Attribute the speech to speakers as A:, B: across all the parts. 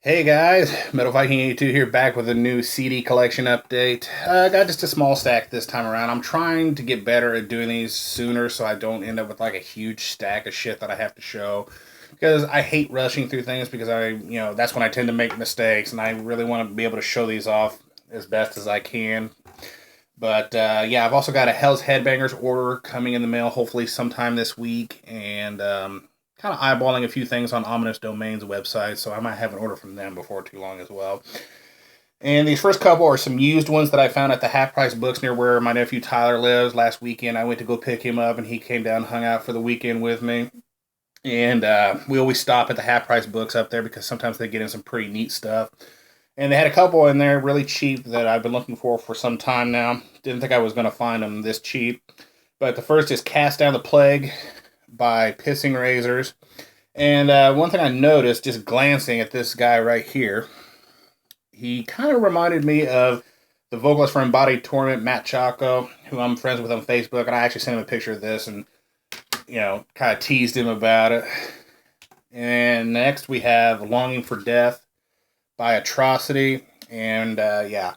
A: Hey guys, Metal Viking 82 here, back with a new CD collection update. I got just a small stack this time around. I'm trying to get better at doing these sooner so I don't end up with like a huge stack of shit that I have to show. Because I hate rushing through things because that's when I tend to make mistakes and I really want to be able to show these off as best as I can. But yeah, I've also got a Hell's Headbangers order coming in the mail hopefully sometime this week, and kind of eyeballing a few things on Ominous Domain's website, so I might have an order from them before too long as well. And these first couple are some used ones that I found at the half price books near where my nephew Tyler lives. Last weekend I went to go pick him up and he came down and hung out for the weekend with me. And we always stop at the half price books up there because sometimes they get in some pretty neat stuff. And they had a couple in there really cheap that I've been looking for some time now. Didn't think I was going to find them this cheap. But the first is Cast Down the Plague by Pissing Razors. And one thing I noticed just glancing at this guy right here, he kind of reminded me of the vocalist for Embodied Torment, Matt Chaco, who I'm friends with on Facebook. And I actually sent him a picture of this and, kind of teased him about it. And next we have Longing for Death by Atrocity. And yeah,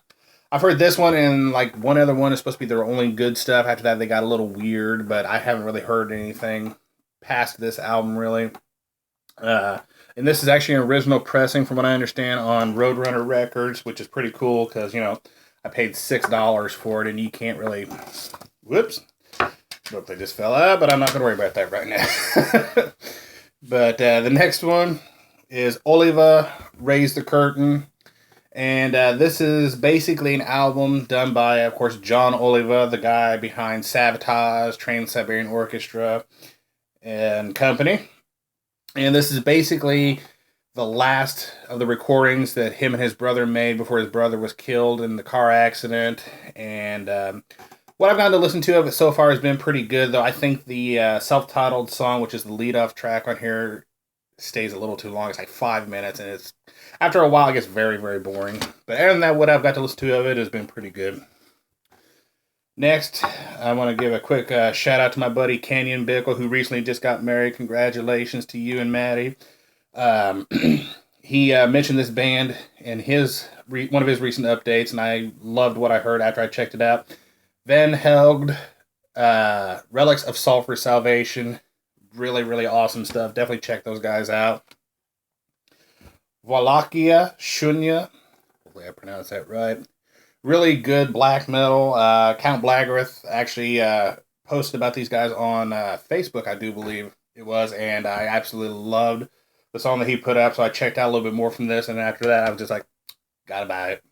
A: I've heard this one, and like one other one is supposed to be their only good stuff. After that they got a little weird, but I haven't really heard anything past this album really. And this is actually an original pressing from what I understand on Roadrunner Records, which is pretty cool because I paid $6 for it and you can't really, whoops, look, they just fell out, but I'm not going to worry about that right now. But the next one is Oliva, Raise the Curtain. And this is basically an album done by, of course, John Oliva, the guy behind Sabotage, Trans-Siberian Orchestra, and company. And this is basically the last of the recordings that him and his brother made before his brother was killed in the car accident. And what I've gotten to listen to of it so far has been pretty good, though I think the self-titled song, which is the lead-off track on here, stays a little too long. It's like 5 minutes, and it's after a while it gets very, very boring. But other than that, what I've got to listen to of it has been pretty good. Next, I want to give a quick shout out to my buddy Kenyon Bickle, who recently just got married. Congratulations to you and Maddie. He mentioned this band in one of his recent updates, and I loved what I heard after I checked it out. Van Helged, Relics of Sulfur Salvation. Really, really awesome stuff. Definitely check those guys out. Wallachia Shunya. Hopefully I pronounced that right. Really good black metal. Count Blackguard actually posted about these guys on Facebook, I do believe it was, and I absolutely loved the song that he put up, so I checked out a little bit more from this, and after that I was just like, gotta buy it.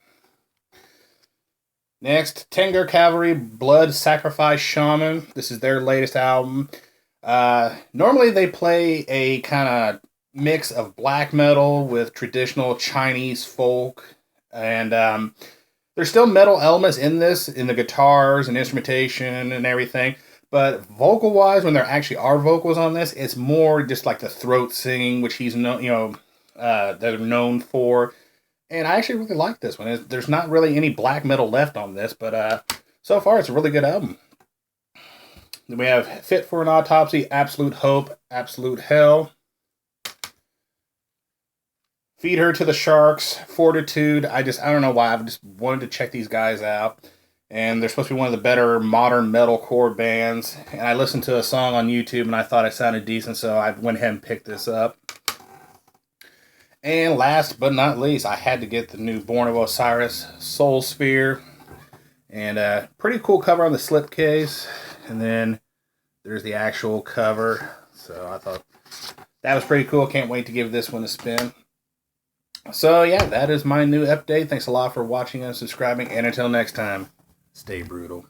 A: Next, Tanger Cavalry, Blood Sacrifice Shaman. This is their latest album. Normally they play a kind of mix of black metal with traditional Chinese folk, and there's still metal elements in this, in the guitars and instrumentation and everything, but vocal-wise, when there actually are vocals on this, it's more just like the throat singing, which he's they're known for. And I actually really like this one. There's not really any black metal left on this, but so far it's a really good album. Then we have Fit for an Autopsy, Absolute Hope, Absolute Hell. Feed Her to the Sharks, Fortitude. I don't know why. I've just wanted to check these guys out. And they're supposed to be one of the better modern metalcore bands. And I listened to a song on YouTube and I thought it sounded decent, so I went ahead and picked this up. And last but not least, I had to get the new Born of Osiris Soul Sphere. And pretty cool cover on the slipcase. And then there's the actual cover. So I thought that was pretty cool. Can't wait to give this one a spin. So yeah, that is my new update. Thanks a lot for watching and subscribing. And until next time, stay brutal.